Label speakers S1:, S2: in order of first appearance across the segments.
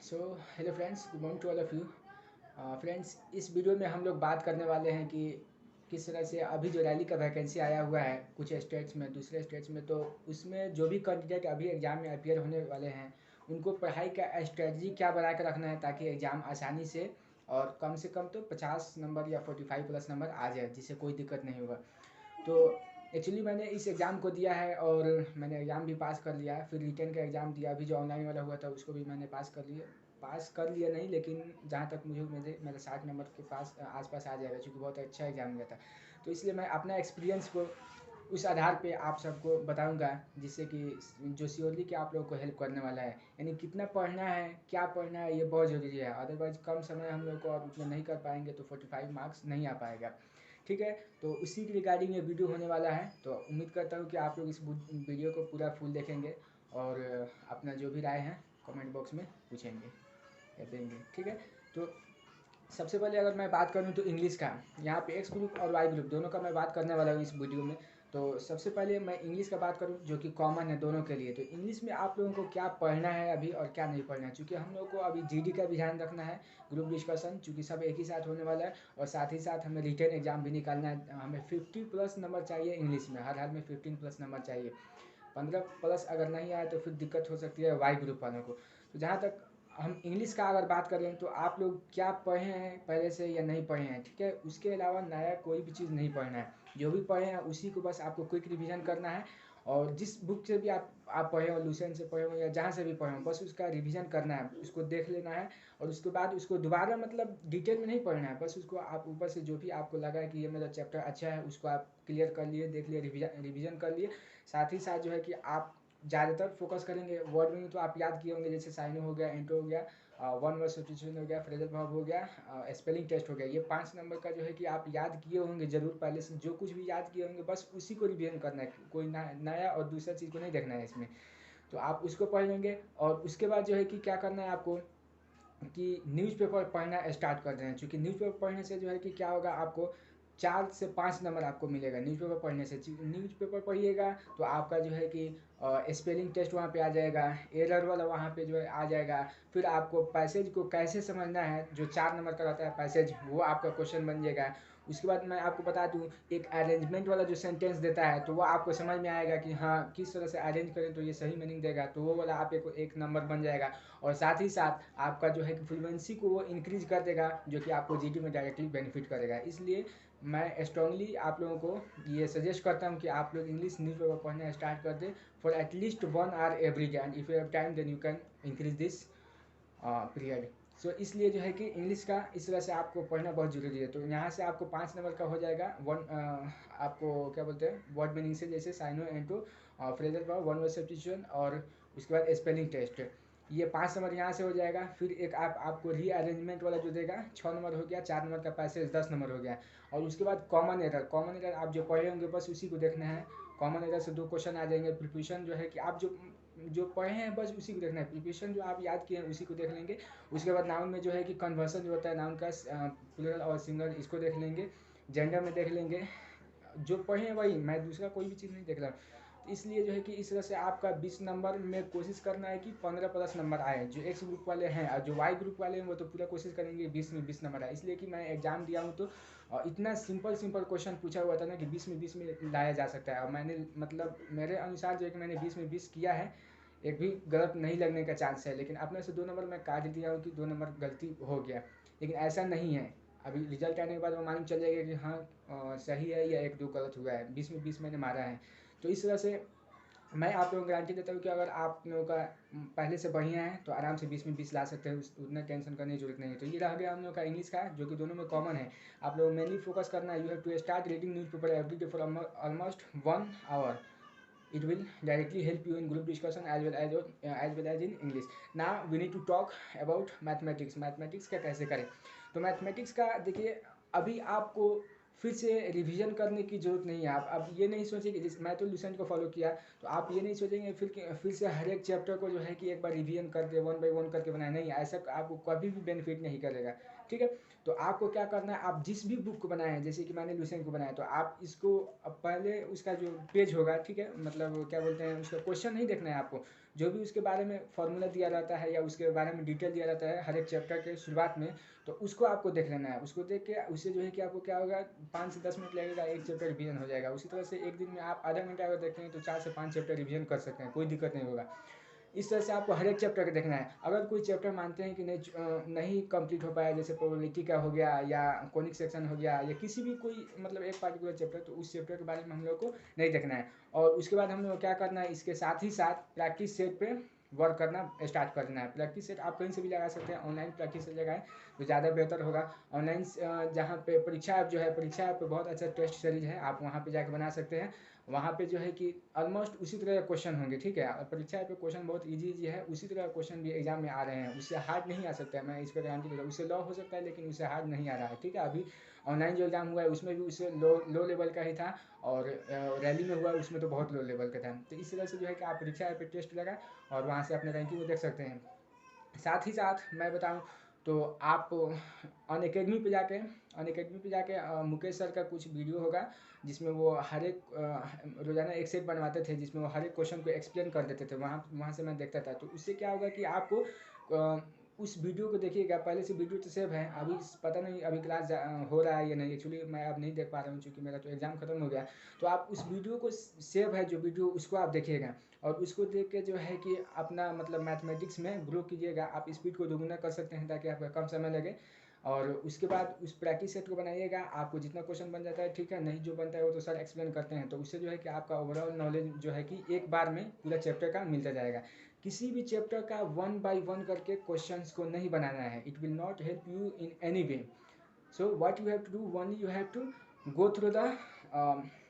S1: So hello friends, good morning to all of you. Friends, इस video में हम लोग बात करने वाले हैं कि किस तरह से अभी जो रैली का वैकेंसी आया हुआ है कुछ स्टेट्स में, दूसरे स्टेट्स में, तो उसमें जो भी कैंडिडेट अभी एग्ज़ाम में अपीयर होने वाले हैं उनको पढ़ाई का स्ट्रेटजी क्या बना कर रखना है ताकि एग्ज़ाम आसानी से और कम से कम तो 50 नंबर या 45 प्लस नंबर आ जाए, जिससे कोई दिक्कत नहीं होगा। तो एक्चुअली मैंने इस एग्ज़ाम को दिया है और मैंने एग्ज़ाम भी पास कर लिया है। फिर रिटर्न का एग्ज़ाम दिया, अभी जो ऑनलाइन वाला हुआ था उसको भी मैंने पास कर लिया नहीं, लेकिन जहाँ तक मुझे उम्मीद है मेरा 60 नंबर के पास आसपास आ जाएगा, क्योंकि बहुत अच्छा एग्ज़ाम हुआ था। तो इसलिए मैं अपना एक्सपीरियंस को उस आधार पे आप सबको बताऊंगा, जिससे कि जो श्योरली कि आप लोगों को हेल्प करने वाला है। यानी कितना पढ़ना है, क्या पढ़ना है, ये बहुत ज़रूरी है। अदरवाइज़ कम समय हम लोग को और उतना नहीं कर पाएंगे तो 45 मार्क्स नहीं आ पाएगा। ठीक है, तो उसी के रिगार्डिंग ये वीडियो होने वाला है। तो उम्मीद करता हूँ कि आप लोग इस वीडियो को पूरा फुल देखेंगे और अपना जो भी राय है कमेंट बॉक्स में पूछेंगे या देंगे। ठीक है, तो सबसे पहले अगर मैं बात करूँ तो इंग्लिश का, यहाँ पे एक्स ग्रुप और वाई ग्रुप दोनों का मैं बात करने वाला हूँ इस वीडियो में। तो सबसे पहले मैं इंग्लिश का बात करूँ जो कि कॉमन है दोनों के लिए। तो इंग्लिश में आप लोगों को क्या पढ़ना है अभी और क्या नहीं पढ़ना है, चूँकि हम लोग को अभी जीडी का भी ध्यान रखना है, ग्रुप डिस्कशन, चूँकि सब एक ही साथ होने वाला है। और साथ ही साथ हमें रिटन एग्जाम भी निकालना है। हमें 50 प्लस नंबर चाहिए इंग्लिश में, हर हाल में 15 प्लस नंबर चाहिए। 15 प्लस अगर नहीं आए तो फिर दिक्कत हो सकती है वाई ग्रुप वालों को। तो जहाँ तक हम इंग्लिश का अगर बात करें तो आप लोग क्या पढ़े हैं पहले से या नहीं पढ़े हैं, ठीक है। उसके अलावा नया कोई भी चीज़ नहीं पढ़ना है, जो भी पढ़े हैं उसी को बस आपको क्विक रिवीजन करना है। और जिस बुक से भी आप पढ़े हो, लूसेंट से पढ़े हो या जहाँ से भी पढ़े हो, बस उसका रिवीजन करना है, उसको देख लेना है। और उसके बाद उसको दोबारा मतलब डिटेल में नहीं पढ़ना है, बस उसको आप ऊपर से जो भी आपको लगा है कि ये मेरा चैप्टर अच्छा है उसको आप क्लियर कर लिए, देख लिए, रिवीजन कर लिए। साथ ही साथ जो है कि आप ज़्यादातर फोकस करेंगे वर्ड में, तो आप याद किए होंगे, जैसे साइनो हो गया, इंट्रो हो गया, वन वर्ड सब्स्टिट्यूशन हो गया, फ्रेजल वर्ब हो गया, स्पेलिंग टेस्ट हो गया। ये 5 नंबर का जो है कि आप याद किए होंगे ज़रूर पहले से, जो कुछ भी याद किए होंगे बस उसी को रिवीजन करना है, कोई नया और दूसरा चीज़ को नहीं देखना है इसमें। तो आप उसको पढ़ लेंगे और उसके बाद जो है कि क्या करना है आपको कि न्यूज़पेपर पढ़ना स्टार्ट कर देना, क्योंकि न्यूज़पेपर पढ़ने से जो है कि क्या होगा, आपको 4 से 5 नंबर आपको मिलेगा न्यूज़पेपर पढ़ने से। न्यूज़पेपर पढ़िएगा तो आपका जो है कि स्पेलिंग टेस्ट वहाँ पे आ जाएगा, एरर वाला वहाँ पे जो है आ जाएगा। फिर आपको पैसेज को कैसे समझना है, जो 4 नंबर का रहता है पैसेज, वो आपका क्वेश्चन बन जाएगा। उसके बाद मैं आपको बता दूँ, एक अरेंजमेंट वाला जो सेंटेंस देता है तो वो आपको समझ में आएगा कि हाँ किस तरह से अरेंज करें तो ये सही मीनिंग देगा, तो वो वाला आप एक नंबर बन जाएगा। और साथ ही साथ आपका जो है कि फ्लुएंसी को वो इंक्रीज कर देगा, जो कि आपको जीडी में डायरेक्टली बेनिफिट करेगा। इसलिए मैं स्ट्रांगली आप लोगों को ये सजेस्ट करता हूँ कि आप लोग इंग्लिश न्यूज़पेपर पढ़ना स्टार्ट कर दें for at least 1 hour every day, and if you have time then you can increase this period. So इसलिए जो है कि इंग्लिश का इस तरह से आपको पढ़ना बहुत ज़रूरी है। तो यहाँ से आपको 5 नंबर का हो जाएगा। आपको क्या बोलते हैं वर्ड मीनिंग से, जैसे syno anto, phrasal verb, one word substitution और उसके बाद स्पेलिंग टेस्ट, ये 5 नंबर यहाँ से हो जाएगा। फिर एक आपको रीअरेंजमेंट वाला जो देगा 6 नंबर हो गया, 4 नंबर का पैसेज 10 नंबर हो गया। और उसके बाद कॉमन एरर आप जो पढ़े होंगे बस उसी को देखना है। कॉमन एरर से 2 क्वेश्चन आ जाएंगे। प्रिपरेशन जो है कि आप जो पढ़े हैं बस उसी को देखना है, प्रिपरेशन जो आप याद किए हैं उसी को देख लेंगे। उसके बाद नाउन में जो है कि कन्वर्सन जो होता है नाउन का प्लूरल और सिंगल, इसको देख लेंगे। जेंडर में देख लेंगे, जो पढ़े हैं वही, मैं दूसरा कोई भी चीज़ नहीं देख रहा हूँ। तो इसलिए जो है कि इस तरह से आपका 20 नंबर में कोशिश करना है कि 15 प्लस नंबर आए, जो एक्स ग्रुप वाले हैं। और जो वाई ग्रुप वाले हैं वो तो पूरा कोशिश करेंगे 20 में 20 नंबर आए, इसलिए कि मैं एग्जाम दिया हूँ तो इतना सिंपल क्वेश्चन पूछा हुआ था ना कि 20 में 20 में लाया जा सकता है। और मैंने मतलब मेरे अनुसार जो है कि मैंने 20 में 20 किया है, एक भी गलत नहीं लगने का चांस है। लेकिन अपने से 2 नंबर मैं काट दिया हूँ कि 2 नंबर गलती हो गया, लेकिन ऐसा नहीं है। अभी रिजल्ट आने के बाद वो मालूम चल जाएगा कि हाँ सही है या 1-2 गलत हुआ है। 20 में 20 मैंने मारा है। तो इस तरह से मैं आप लोगों को गारंटी देता हूँ कि अगर आप लोगों का पहले से बढ़िया है तो आराम से 20 में 20 ला सकते हैं, उतना टेंशन करने की जरूरत नहीं है। तो ये रह गया हम लोग का इंग्लिश का, जो कि दोनों में कॉमन है। आप लोग मेनली फोकस करना है, you have to start reading newspaper every day for almost 1 hour. it will directly help you in group discussion as well as in English. Now we need to talk about mathematics का कैसे करें। तो mathematics का देखिए, अभी आपको फिर से रिवीजन करने की ज़रूरत नहीं है। आप अब ये नहीं सोचेंगे, जिस मैं तो लूसेंट को फॉलो किया, तो आप ये नहीं सोचेंगे फिर से हर एक चैप्टर को जो है कि एक बार रिवीजन करके 1 बाय 1 करके बनाए, नहीं, ऐसा आपको कभी भी बेनिफिट नहीं करेगा। ठीक है, तो आपको क्या करना है, आप जिस भी बुक को बनाए हैं, जैसे कि मैंने लूसेंट को बनाया, तो आप इसको अब पहले उसका जो पेज होगा, ठीक है, मतलब क्या बोलते हैं उसका क्वेश्चन नहीं देखना है आपको। जो भी उसके बारे में फार्मूला दिया रहता है या उसके बारे में डिटेल दिया रहता है हर एक चैप्टर के शुरुआत में, तो उसको आपको देख लेना है। उसको देख के उससे जो है कि आपको क्या होगा, 5 से 10 मिनट लगेगा, एक चैप्टर रिवीजन हो जाएगा। उसी तरह से एक दिन में आप आधा घंटा अगर देखें तो 4 से 5 चैप्टर रिवीजन कर सकते हैं, कोई दिक्कत नहीं होगा। इस तरह से आपको हर एक चैप्टर का देखना है। अगर कोई चैप्टर मानते हैं कि नहीं कंप्लीट हो पाया, जैसे प्रोबेबिलिटी का हो गया या कॉनिक सेक्शन हो गया या किसी भी कोई मतलब एक पार्टिकुलर चैप्टर, तो उस चैप्टर के बारे में हम लोग को नहीं देखना है। और उसके बाद हम लोग को क्या करना है, इसके साथ ही साथ प्रैक्टिस सेट पे वर्क करना स्टार्ट कर देना है। प्रैक्टिस सेट आप कहीं से भी लगा सकते हैं, ऑनलाइन प्रैक्टिस सेट लगाएं तो ज़्यादा बेहतर होगा। ऑनलाइन जहाँ पे परीक्षा ऐप जो है, परीक्षा ऐप पे बहुत अच्छा टेस्ट सीरीज है, आप वहाँ पे जाकर बना सकते हैं। वहाँ पे जो है कि ऑलमोस्ट उसी तरह के क्वेश्चन होंगे, ठीक है। परीक्षा पे क्वेश्चन बहुत इजी है, उसी तरह क्वेश्चन भी एग्जाम में आ रहे हैं, उससे हार्ड नहीं आ सकता है, मैं इस पर गारंटी दे रहा हूँ। उससे लो हो सकता है लेकिन उससे हार्ड नहीं आ रहा है, ठीक है। अभी ऑनलाइन जो एग्जाम हुआ है उसमें भी उससे लो लेवल का ही था, और रैली में हुआ है उसमें तो बहुत लो लेवल का था। तो इस तरह से जो है कि आप परीक्षा पे टेस्ट लगाएं और वहाँ से अपने रैंकिंग को देख सकते हैं। साथ ही साथ मैं बताऊं तो आप अन अकेडमी पे जाके मुकेश सर का कुछ वीडियो होगा, जिसमें वो हर एक रोज़ाना एक सेट बनवाते थे, जिसमें वो हर एक क्वेश्चन को एक्सप्लेन कर देते थे। वहाँ वहाँ से मैं देखता था, तो उससे क्या होगा कि आपको उस वीडियो को देखिएगा। पहले से वीडियो तो सेव है, अभी पता नहीं अभी क्लास हो रहा है या नहीं, एक्चुअली मैं अब नहीं देख पा रहा हूँ क्योंकि मेरा तो एग्ज़ाम खत्म हो गया। तो आप उस वीडियो को सेव है जो वीडियो, उसको आप देखिएगा और उसको देख के जो है कि अपना मतलब मैथमेटिक्स में ग्रो कीजिएगा। आप स्पीड को दोगुना कर सकते हैं ताकि आपका कम समय लगे। और उसके बाद उस प्रैक्टिस सेट को बनाइएगा। आपको जितना क्वेश्चन बन जाता है ठीक है, नहीं जो बनता है वो तो सर एक्सप्लेन करते हैं, तो उससे जो है कि आपका ओवरऑल नॉलेज जो है कि एक बार में पूरा चैप्टर का मिलता जाएगा। किसी भी चैप्टर का 1 बाय 1 करके क्वेश्चंस को नहीं बनाना है, it will not help you in any way. So what you have to do, only you have to go through the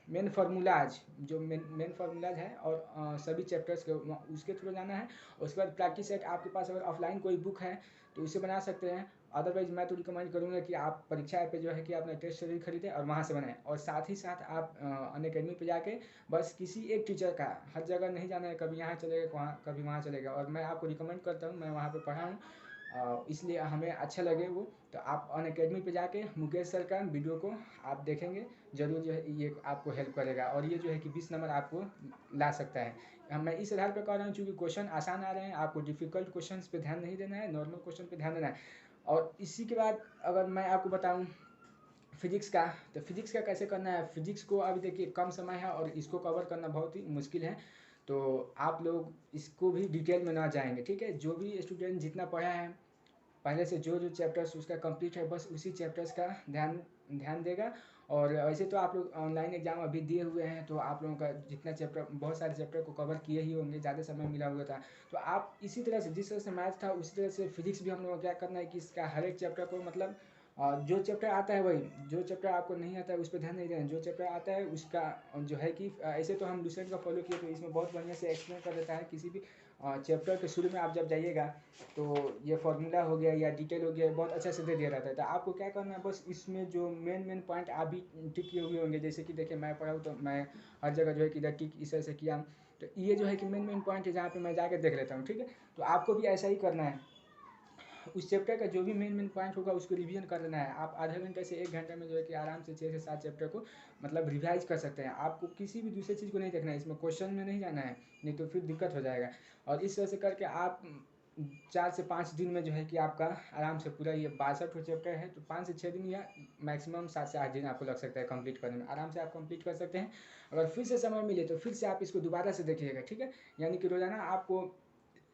S1: main formulas, जो मेन फार्मूलाज है, और सभी चैप्टर्स के उसके थ्रू जाना है। उसके बाद प्रैक्टिस सेट आपके पास अगर ऑफलाइन कोई बुक है तो उसे बना सकते हैं। अदरवाइज मैं तो रिकमेंड करूँगा कि आप परीक्षा ऐप पे जो है कि अपना टेस्ट सीरीज खरीदें और वहाँ से बनाएं। और साथ ही साथ आप अनअकैडमी पे जाके बस किसी एक टीचर का, हर जगह नहीं जाना है, कभी यहाँ चलेगा वहाँ कभी वहाँ चलेगा। और मैं आपको रिकमेंड करता हूँ, मैं वहाँ पर पढ़ा हूँ, इसलिए हमें अच्छा लगे वो। तो आप अनअकैडमी पे जाके मुकेश सर का वीडियो को आप देखेंगे, ज़रूर जो है ये आपको हेल्प करेगा और ये जो है कि 20 नंबर आपको ला सकता है। मैं इस आधार पर कह रहा हूँ क्योंकि क्वेश्चन आसान आ रहे हैं, आपको डिफ़िकल्ट क्वेश्चन पे ध्यान नहीं देना है, नॉर्मल क्वेश्चन पे ध्यान देना है। और इसी के बाद अगर मैं आपको बताऊँ फिजिक्स का, तो फिजिक्स का कैसे करना है। फिजिक्स को अभी देखिए कम समय है और इसको कवर करना बहुत ही मुश्किल है, तो आप लोग इसको भी डिटेल में ना जाएंगे, ठीक है। जो भी स्टूडेंट जितना पढ़ा है पहले से, जो जो चैप्टर्स उसका कंप्लीट है, बस उसी चैप्टर्स का ध्यान ध्यान देगा। और वैसे तो आप लोग ऑनलाइन एग्जाम अभी दिए हुए हैं, तो आप लोगों का जितना चैप्टर, बहुत सारे चैप्टर को कवर किए ही होंगे, ज़्यादा समय मिला हुआ था। तो आप इसी तरह से, जिस तरह से मैथ था उसी तरह से फिजिक्स भी हम लोगों को क्या करना है कि इसका हर एक चैप्टर को मतलब जो चैप्टर आता है वही, जो चैप्टर आपको नहीं आता है उस पर ध्यान नहीं देना, जो चैप्टर आता है उसका जो है कि ऐसे तो हम लूसेंट का फॉलो किए तो इसमें बहुत बढ़िया से एक्सप्लेन कर देता है। किसी भी चैप्टर के शुरू में आप जब जाइएगा तो ये फार्मूला हो गया या डिटेल हो गया, बहुत अच्छे से दे दिया रहता है। तो आपको क्या करना है, बस इसमें जो मेन पॉइंट आप भी टिक किए हुए होंगे, जैसे कि देखिए मैं पढ़ा हूँ तो मैं हर जगह जो है कि इधर टिक इस तरह से किया। तो ये जो है कि मेन पॉइंट है जहाँ पे मैं जाके देख लेता हूँ, ठीक है। तो आपको भी ऐसा ही करना है, उस चैप्टर का जो भी मेन पॉइंट होगा उसको रिवीजन कर लेना है। आप आधे घंटे से 1 घंटे में जो है कि आराम से 6 से 7 चैप्टर को मतलब रिवाइज कर सकते हैं। आपको किसी भी दूसरी चीज़ को नहीं देखना है, इसमें क्वेश्चन में नहीं जाना है, नहीं तो फिर दिक्कत हो जाएगा। और इस तरह से करके आप 4 से 5 दिन में जो है कि आपका आराम से पूरा ये 62 चैप्टर है, तो 5 से 6 दिन या मैक्सिमम 7 से 8 दिन आपको लग सकता है कंप्लीट करने में। आराम से आप कंप्लीट कर सकते हैं। अगर फिर से समय मिले तो फिर से आप इसको दोबारा से देखिएगा, ठीक है। यानी कि रोज़ाना आपको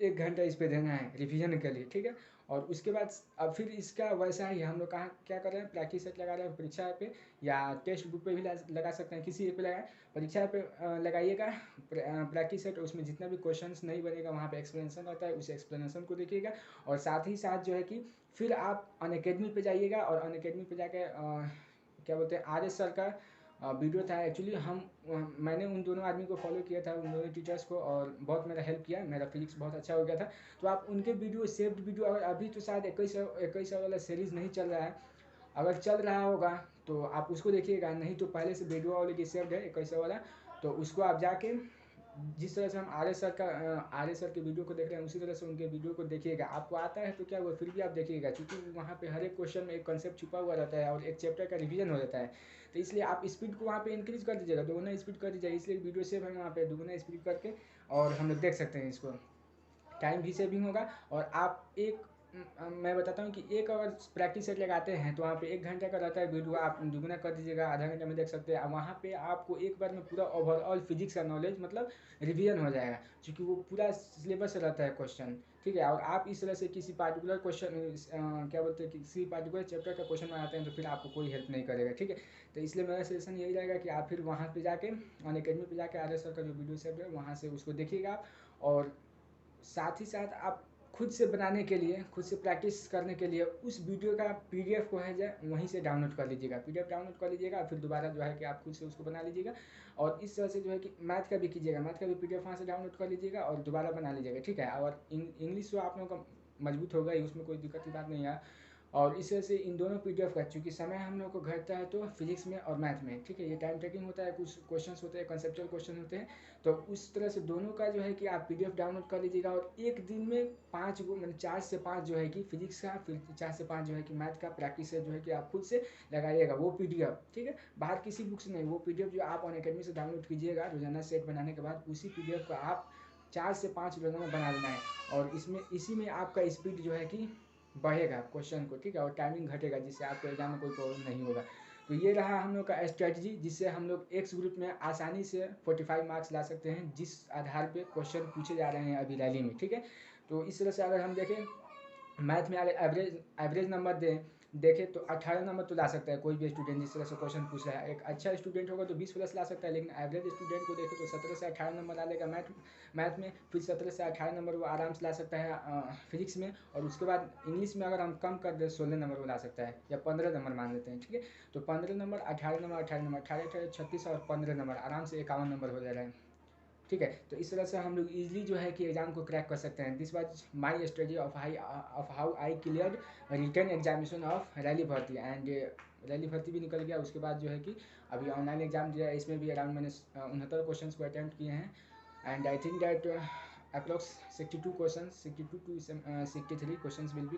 S1: 1 घंटा इस पे देना है रिवीजन के लिए, ठीक है। और उसके बाद अब फिर इसका वैसा ही हम लोग कहाँ क्या कर रहे हैं, प्रैक्टिस सेट लगा रहे हैं परीक्षा पे, या टेक्स्ट बुक पे भी लगा सकते हैं, किसी एक पे लगाएं। परीक्षा पे लगाइएगा प्रैक्टिस सेट, उसमें जितना भी क्वेश्चंस नहीं बनेगा वहाँ पे एक्सप्लेनेशन रहता है, उस एक्सप्लेनेशन को देखिएगा। और साथ ही साथ जो है कि फिर आप अनअकैडमी पे जाइएगा, और अनअकैडमी पे जाके क्या बोलते हैं, आर एस सर का वीडियो था। एक्चुअली मैंने उन दोनों आदमी को फॉलो किया था, उन दोनों टीचर्स को, और बहुत मेरा हेल्प किया, मेरा फिजिक्स बहुत अच्छा हो गया था। तो आप उनके वीडियो, सेव्ड वीडियो, अगर अभी तो शायद 2100 वाला सीरीज़ नहीं चल रहा है, अगर चल रहा होगा तो आप उसको देखिएगा, नहीं तो पहले से वीडियो ऑलरेडी सेव्ड है 2100 वाला, तो उसको आप जाके जिस तरह से हम आर एस सर के वीडियो को देख रहे हैं उसी तरह से उनके वीडियो को देखिएगा। आपको आता है तो क्या हुआ, फिर भी आप देखिएगा, क्योंकि वहाँ पे हर एक क्वेश्चन में एक कंसेप्ट छुपा हुआ रहता है और एक चैप्टर का रिवीजन हो जाता है। तो इसलिए आप स्पीड को वहाँ पे इंक्रीज कर दीजिएगा, दोगुना स्पीड कर दीजिएगा, इसलिए वीडियो सेव है वहाँ पे, दोगुना स्पीड करके और हम लोग देख सकते हैं इसको। टाइम भी सेविंग होगा। और आप मैं बताता हूँ कि एक अगर प्रैक्टिस सेट लगाते हैं तो वहाँ पे 1 घंटे का रहता है वीडियो, आप दुगुना कर दीजिएगा, आधा घंटे में देख सकते हैं। वहाँ पे आपको एक बार में पूरा ओवरऑल फिजिक्स का नॉलेज मतलब रिवीजन हो जाएगा, क्योंकि वो पूरा सिलेबस रहता है क्वेश्चन, ठीक है। और आप इस तरह से किसी पार्टिकुलर क्वेश्चन क्या बोलते हैं, किसी पार्टिकुलर चैप्टर का क्वेश्चन बनाते हैं तो फिर आपको कोई हेल्प नहीं करेगा, ठीक है। तो इसलिए मेरा सजेशन यही रहेगा कि आप फिर वहाँ पे जाके अनअकैडमी पे जाके आर सर का जो वीडियो सेट है वहाँ से उसको देखिएगा आप। और साथ ही साथ आप खुद से बनाने के लिए, खुद से प्रैक्टिस करने के लिए उस वीडियो का पीडीएफ को है जाए वहीं से डाउनलोड कर लीजिएगा, पीडीएफ डाउनलोड कर लीजिएगा, फिर दोबारा जो है कि आप खुद से उसको बना लीजिएगा। और इस तरह से जो है कि मैथ का भी कीजिएगा, मैथ का भी पीडीएफ वहाँ से डाउनलोड कर लीजिएगा और दोबारा बना लीजिएगा, ठीक है। और इंग्लिश तो आप लोगों का मजबूत होगा ही, उसमें कोई दिक्कत की बात नहीं है। और इस वजह से इन दोनों पीडीएफ का चूँकि समय हम लोग को घटता है तो फिजिक्स में और मैथ में, ठीक है। ये टाइम टेकिंग होता है, कुछ क्वेश्चंस होते हैं, कंसेप्चुअल क्वेश्चन होते हैं, तो उस तरह से दोनों का जो है कि आप पीडीएफ डाउनलोड कर लीजिएगा। और एक दिन में 5 गो मतलब 4 से 5 जो है कि फिजिक्स का, फिर 4 से 5 जो है कि मैथ का प्रैक्टिस है जो है कि आप खुद से लगाइएगा वो पीडीएफ, ठीक है। बाहर किसी बुक से नहीं, वो पीडीएफ जो आप अनअकैडमी से डाउनलोड कीजिएगा रोजाना सेट बनाने के बाद, उसी पीडीएफ को आप 4 से 5 रोजाना में बना लेना है। और इसमें इसी में आपका स्पीड जो है कि बढ़ेगा क्वेश्चन को, ठीक है। और टाइमिंग घटेगा, जिससे आपको एग्जाम में कोई प्रॉब्लम नहीं होगा। तो ये रहा हम लोग का स्ट्रेटजी, जिससे हम लोग एक्स ग्रुप में आसानी से 45 मार्क्स ला सकते हैं, जिस आधार पे क्वेश्चन पूछे जा रहे हैं अभी रैली में, ठीक है। तो इस तरह से अगर हम देखें मैथ में अगर एवरेज एवरेज नंबर देखें तो 18 नंबर तो ला सकता है कोई भी स्टूडेंट, जिस तरह से क्वेश्चन पूछ रहा है। एक अच्छा स्टूडेंट होगा तो 20 प्लस ला सकता है, लेकिन एवरेज स्टूडेंट को देखें तो 17 से 18 नंबर ला लेगा मैथ में, फिर 17 से 18 नंबर वो आराम से ला सकता है फिजिक्स में। और उसके बाद इंग्लिश में अगर हम कम कर दें 16 नंबर वो ला सकता है, या 15 नंबर मान लेते हैं, ठीक है। तो 15 नंबर, 18 नंबर, 18 नंबर, 18 18 36 और 15 नंबर, आराम से 51 नंबर हो जा रहा है, ठीक है। तो इस तरह से हम लोग इजीली जो है कि एग्जाम को क्रैक कर सकते हैं। This was my study of how I clear return examination of rally भर्ती। एंड रैली भर्ती भी निकल गया, उसके बाद जो है कि अभी ऑनलाइन एग्जाम दिया, इसमें भी अराउंड मैंने 69 क्वेश्चन को अटैम्प्ट किए हैं। And I think that approx 62 question, 62 to 63 question will be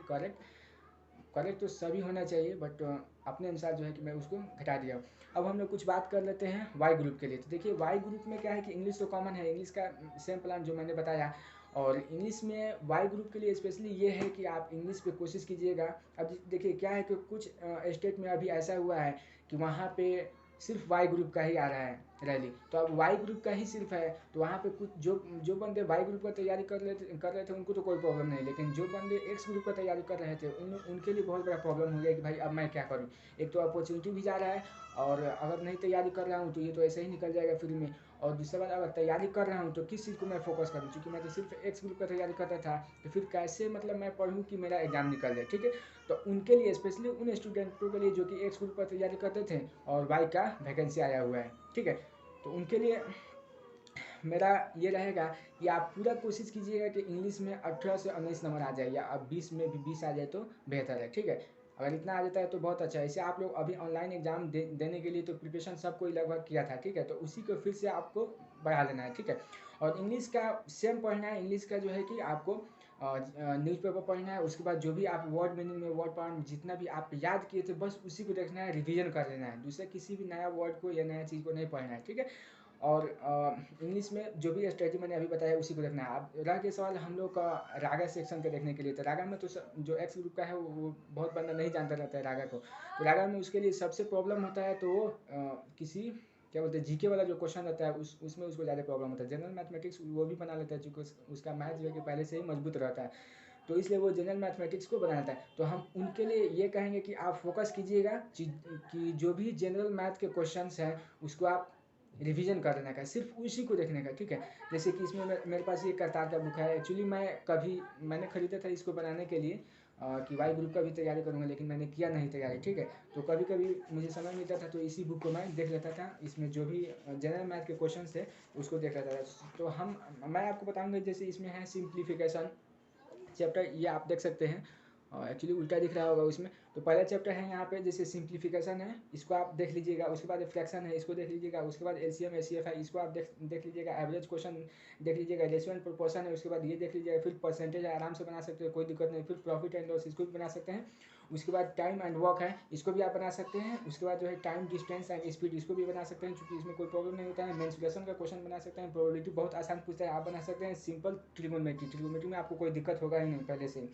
S1: correct तो सभी होना चाहिए, बट अपने अनुसार जो है कि मैं उसको घटा दिया। अब हम लोग कुछ बात कर लेते हैं वाई ग्रुप के लिए। तो देखिए वाई ग्रुप में क्या है कि इंग्लिश तो कॉमन है, इंग्लिश का सेम प्लान जो मैंने बताया। और इंग्लिश में वाई ग्रुप के लिए स्पेशली ये है कि आप इंग्लिश पे कोशिश कीजिएगा। अब देखिए क्या है कि कुछ स्टेट में अभी ऐसा हुआ है कि वहाँ पे सिर्फ वाई ग्रुप का ही आ रहा है रैली, तो अब वाई ग्रुप का ही सिर्फ है, तो वहाँ पे कुछ जो बंदे वाई ग्रुप का तैयारी कर रहे थे उनको तो कोई प्रॉब्लम नहीं, लेकिन जो बंदे एक्स ग्रुप का तैयारी कर रहे थे उनके लिए बहुत बड़ा प्रॉब्लम हो गया कि भाई अब मैं क्या करूँ। एक तो अपॉर्चुनिटी भी जा रहा है, और अगर नहीं तैयारी कर रहा हूँ तो ये तो ऐसे ही निकल जाएगा फ्री में। और दूसरा बात, अगर तैयारी कर रहा हूँ तो किस चीज़ को मैं फोकस करूँ, क्योंकि मैं तो सिर्फ एक्स ग्रुप का तैयारी करता था, तो फिर कैसे मतलब मैं पढ़ूँ कि मेरा एग्जाम निकल जाए, ठीक है। तो उनके लिए स्पेशली उन स्टूडेंटों के लिए जो कि एक्स ग्रुप का तैयारी करते थे और वाई का वैकेंसी आया हुआ है, ठीक है। तो उनके लिए मेरा ये रहेगा कि आप पूरा कोशिश कीजिएगा कि इंग्लिश में 18 से 19 नंबर आ जाए, या अब 20 में भी 20 आ जाए तो बेहतर है, ठीक है। अगर इतना आ जाता है तो बहुत अच्छा है। इसे आप लोग अभी ऑनलाइन एग्जाम देने के लिए तो प्रिपरेशन सब कोई लगभग किया था, ठीक है। तो उसी को फिर से आपको बढ़ा लेना है, ठीक है। और इंग्लिश का सेम पढ़ना है, इंग्लिश का जो है कि आपको न्यूज़पेपर पढ़ना है, उसके बाद जो भी आप वर्ड मीनिंग में वर्ड पावर जितना भी आप याद किए थे बस उसी को देखना है, रिवीजन कर लेना है, दूसरे किसी भी नया वर्ड को या नया चीज़ को नहीं पढ़ना है, ठीक है। और इंग्लिश में जो भी स्ट्रेटजी मैंने अभी बताया उसी को देखना है। अब रह के सवाल हम लोग का रागा सेक्शन का देखने के लिए, तो रागा में तो जो एक्स ग्रुप का है वो बहुत बंदा नहीं जानता रहता है रागा को, तो रागा में उसके लिए सबसे प्रॉब्लम होता है तो वो किसी क्या बोलते हैं जीके वाला जो क्वेश्चन रहता है उसमें उसको ज़्यादा प्रॉब्लम होता है। जनरल मैथमेटिक्स वो भी बना लेता है क्योंकि उसका मैथ जो है कि पहले से ही मजबूत रहता है, तो इसलिए वो जनरल मैथमेटिक्स को बनाता है। तो हम उनके लिए ये कहेंगे कि आप फोकस कीजिएगा कि जो भी जनरल मैथ के क्वेश्चंस हैं उसको आप रिवीजन करने का, सिर्फ उसी को देखने का, ठीक है। जैसे कि इसमें मेरे पास ये करतार का बुक है, एक्चुअली मैंने खरीदा था इसको बनाने के लिए कि वाई ग्रुप का भी तैयारी करूँगा, लेकिन मैंने किया नहीं तैयारी, ठीक है। तो कभी कभी मुझे समय मिलता था तो इसी बुक को मैं देख लेता था, इसमें जो भी जनरल मैथ के क्वेश्चन थे उसको देख लेता था। तो मैं आपको बताऊँगा, जैसे इसमें है सिंप्लीफिकेशन चैप्टर, ये आप देख सकते हैं एक्चुअली उल्टा दिख रहा होगा उसमें। तो पहला चैप्टर है यहाँ पे जैसे सिंप्लीफिकेशन है, इसको आप देख लीजिएगा। उसके बाद फ्रैक्शन है, इसको देख लीजिएगा। उसके बाद एलसीएम एचसीएफ है, इसको आप देख लीजिएगा। एवरेज क्वेश्चन देख लीजिएगा। रेशियो एंड प्रोपोर्शन है, उसके बाद ये देख लीजिएगा। फिर परसेंटेज आराम से बना सकते हैं, कोई दिक्कत नहीं। फिर प्रॉफिट एंड लॉस, इसको भी बना सकते हैं। उसके बाद टाइम एंड वर्क है, इसको भी आप बना सकते हैं। उसके बाद जो है टाइम डिस्टेंस एंड स्पीड, इसको भी बना सकते हैं, क्योंकि इसमें कोई प्रॉब्लम नहीं होता है। मेंसुरेशन का क्वेश्चन बना सकते हैं। प्रोबेबिलिटी बहुत आसान पूछता है, आप बना सकते हैं। सिंपल ट्रिगोनोमेट्री में आपको कोई दिक्कत होगा ही नहीं पहले से।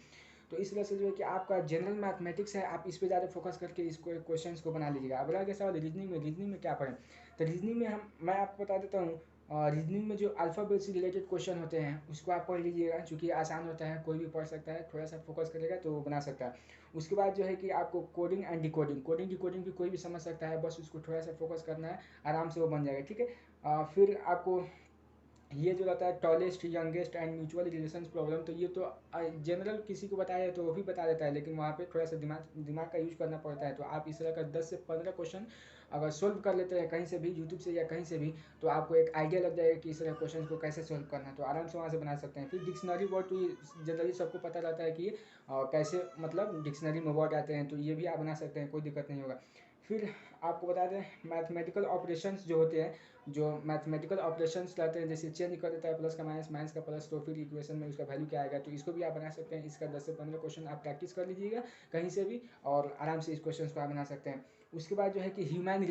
S1: तो इस वजह से जो है कि आपका जनरल मैथमेटिक्स है, आप इस पर ज़्यादा फोकस करके इसको क्वेश्चन को बना लीजिएगा। अब रहा सवाल रीजनिंग में क्या पढ़ें। तो रीजनिंग में मैं आपको बता देता हूँ। रीजनिंग में जो अल्फ़ाबेट से रिलेटेड क्वेश्चन होते हैं उसको आप पढ़ लीजिएगा, क्योंकि आसान होता है, कोई भी पढ़ सकता है। थोड़ा सा फोकस करेगा तो वो बना सकता है। उसके बाद जो है कि आपको कोडिंग एंड डिकोडिंग भी कोई भी समझ सकता है, बस उसको थोड़ा सा फोकस करना है, आराम से वो बन जाएगा। ठीक है। फिर आपको ये जो रहता है tallest youngest and mutual relations problem, तो ये तो जनरल किसी को बताया तो वो भी बता देता है, लेकिन वहाँ पे थोड़ा सा दिमाग का यूज करना पड़ता है। तो आप इस तरह का 10 से 15 क्वेश्चन अगर सोल्व कर लेते हैं कहीं से भी, यूट्यूब से या कहीं से भी, तो आपको एक आइडिया लग जाएगा कि इस तरह क्वेश्चन को कैसे सोल्व करना है। तो आराम से वहाँ से बना सकते हैं। फिर डिक्शनरी वर्ड, तो जनरली सबको पता रहता है कि कैसे मतलब डिक्शनरी में वर्ड आते हैं, तो ये भी आप बना सकते हैं, कोई दिक्कत नहीं होगा। फिर आपको बता दें मैथमेटिकल ऑपरेशंस जो होते हैं, जो मैथमेटिकल ऑपरेशंस रहते हैं, जैसे चेंज कर देता है प्लस का माइनस, माइनस का प्लस, तो फिर इक्वेशन में उसका वैल्यू क्या आएगा, तो इसको भी आप बना सकते हैं। इसका 10 से 15 क्वेश्चन आप प्रैक्टिस कर लीजिएगा कहीं से भी, और आराम से इस क्वेश्चन को आप बना सकते हैं। उसके बाद जो है कि ह्यूमन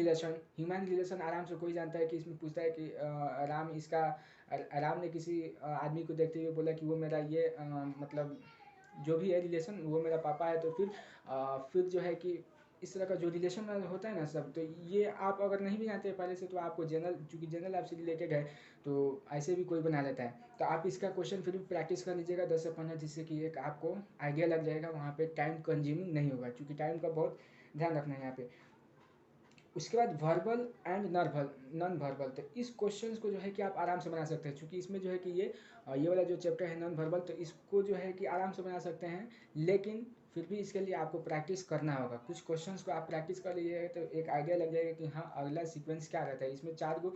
S1: रिलेशन आराम से कोई जानता है कि इसमें पूछता है कि राम ने किसी आदमी को देखते हुए बोला कि वो मेरा ये मतलब जो भी है रिलेशन वो मेरा पापा है। तो फिर जो है कि इस तरह का जो रिलेशन होता है ना सब, तो ये आप अगर नहीं भी जानते हैं पहले से, तो आपको जनरल, चूँकि जनरल आपसे रिलेटेड है, तो ऐसे भी कोई बना लेता है। तो आप इसका क्वेश्चन फिर भी प्रैक्टिस कर लीजिएगा 10 से 15, जिससे कि एक आपको आइडिया लग जाएगा। वहाँ पे टाइम कंज्यूमिंग नहीं होगा, क्योंकि टाइम का बहुत ध्यान रखना है यहाँ पे। उसके बाद वर्बल एंड नॉन वर्बल, तो इस क्वेश्चंस को जो है कि आप आराम से बना सकते हैं, क्योंकि इसमें जो है कि ये वाला जो चैप्टर है नॉन वर्बल, तो इसको जो है कि आराम से बना सकते हैं। लेकिन फिर भी इसके लिए आपको प्रैक्टिस करना होगा। कुछ क्वेश्चंस को आप प्रैक्टिस कर लीजिएगा तो एक आइडिया लग जाएगा कि हाँ अगला सीक्वेंस क्या रहता है। इसमें 4 गो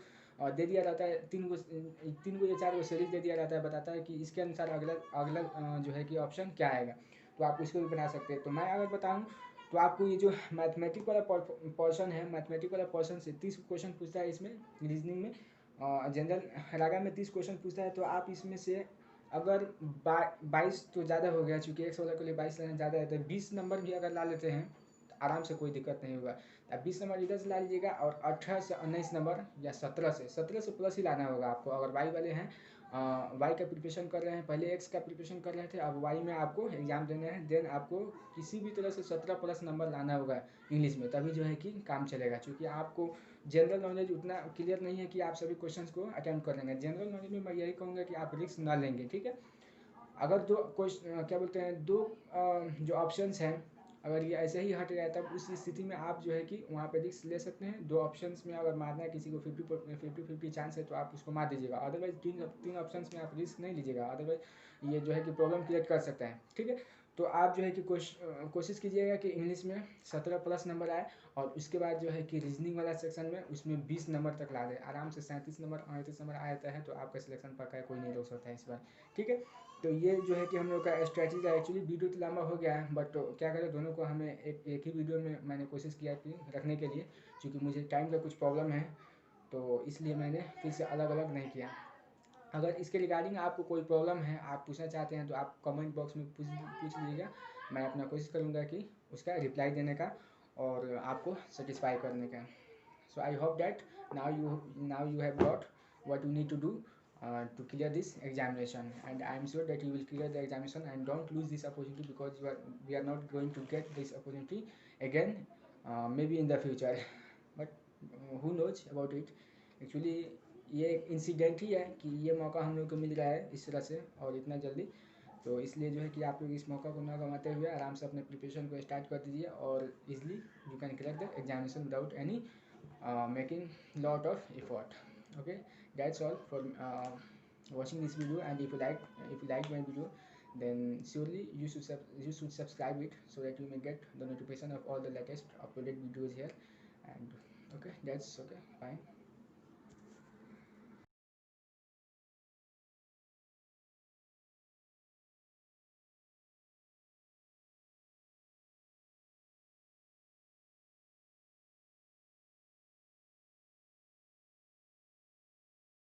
S1: दे दिया रहता है, 3 गो या 4 गो सीरीज दे दिया रहता है, बताता है कि इसके अनुसार अगला अगला जो है कि ऑप्शन क्या आएगा। तो आप इसको भी बना सकते हैं। तो मैं अगर बताऊँ तो आपको ये जो मैथमेटिक वाला पोर्शन है, मैथमेटिक वाला पोर्शन से 30 क्वेश्चन पूछता है इसमें रीजनिंग में। जनरल रागा में 30 क्वेश्चन पूछता है, तो आप इसमें से अगर 22 तो ज़्यादा हो गया, चूँकि 116 के लिए 22 लेना ज़्यादा है, तो 20 नंबर भी अगर ला लेते हैं तो आराम से कोई दिक्कत नहीं होगा। आप 20 नंबर इधर से ला लीजिएगा, और 18 से 19 नंबर या 17 से प्लस ही लाना होगा आपको। अगर वाई वाले हैं, वाई का प्रिपरेशन कर रहे हैं, पहले एक्स का प्रिपरेशन कर रहे थे, अब वाई में आपको एग्जाम देने हैं, देन आपको किसी भी तरह से 17 प्लस नंबर लाना होगा इंग्लिश में, तभी जो है कि काम चलेगा। क्योंकि आपको जनरल नॉलेज उतना क्लियर नहीं है कि आप सभी क्वेश्चंस को अटेम्प्ट कर लेंगे। जनरल नॉलेज में मैं यही कहूँगा कि आप रिस्क ना लेंगे, ठीक है। अगर दो क्वेश्चन क्या बोलते हैं, दो जो ऑप्शंस हैं, अगर ये ऐसे ही हट गया, तब उस स्थिति में आप जो है कि वहाँ पे रिस्क ले सकते हैं। 2 ऑप्शंस में अगर मारना है किसी को 50-50 चांस है, तो आप उसको मार दीजिएगा। अदरवाइज तीन ऑप्शंस में आप रिस्क नहीं लीजिएगा, अदरवाइज ये जो है कि प्रॉब्लम क्रिएट कर सकता है, ठीक है। तो आप जो है कि कोशिश कीजिएगा कि इंग्लिश में 17 प्लस नंबर आए, और उसके बाद जो है कि रीजनिंग वाला सेक्शन में उसमें 20 नंबर तक ला दे आराम से। 37 नंबर 38 नंबर आ जाता है तो आपका सिलेक्शन पक्का है, कोई नहीं रोक सकता है इस बार, ठीक है। तो ये जो है कि हम लोग का स्ट्रैटेजी है। एक्चुअली वीडियो तो लंबा हो गया है, बट तो क्या करें, दोनों को हमें एक ही वीडियो में मैंने कोशिश किया कि रखने के लिए, क्योंकि मुझे टाइम का कुछ प्रॉब्लम है, तो इसलिए मैंने फिर से अलग अलग नहीं किया। अगर इसके रिगार्डिंग आपको कोई प्रॉब्लम है, आप पूछना चाहते हैं, तो आप कमेंट बॉक्स में पूछ लीजिएगा। मैं अपना कोशिश करूँगा कि उसका रिप्लाई देने का और आपको सेटिस्फाई करने का। So I hope that now you have got what you need to do to clear this examination, and I am sure that you will clear the examination, and don't lose this opportunity, because we are not going to get this opportunity again, maybe in the future. But who knows about it. Actually ये एक incident ही है कि ये मौका हम लोग को मिल रहा है इस तरह से और इतना जल्दी। तो इसलिए जो है कि आप लोग इस मौका को ना गंवाते हुए आराम से अपने प्रिपरेशन को स्टार्ट कर दीजिए, और easily you can crack the examination without any making lot of effort. Okay, that's all for watching this video. And if you like my video, then surely you should subscribe it, so that you may get the notification of all the latest uploaded videos here. And okay, that's okay, fine.